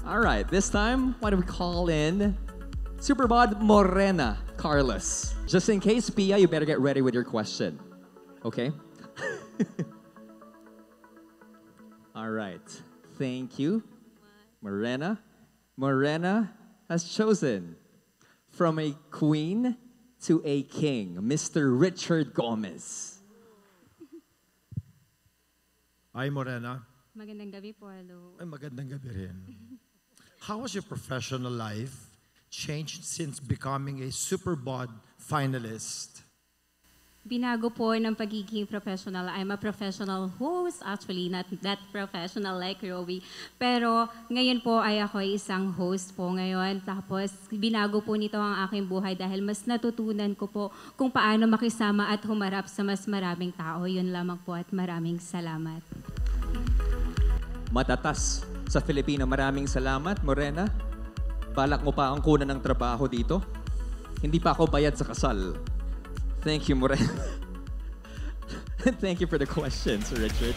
All right, this time, why don't we call in Superbod Morena Carlos. Just in case, Pia, you better get ready with your question. Okay? All right. Thank you, Morena. Morena has chosen from a queen to a king, Mr. Richard Gomez. Hi, Morena. Magandang gabi po, hello. Ay, magandang gabi rin. How has your professional life changed since becoming a Superbod finalist? Binago po ng pagiging professional. I'm a professional host, actually, not that professional like Roby. Pero ngayon po ay ako ay isang host po ngayon. Tapos binago po nito ang aking buhay dahil mas natutunan ko po kung paano makisama at humarap sa mas maraming tao. Yun lamang po at maraming salamat. Matatas sa Filipino. Maraming salamat, Morena. Balak mo pa ang kunan ng trabaho dito. Hindi pa ako bayad sa kasal. Thank you, Morena. Thank you for the question, Sir Richard.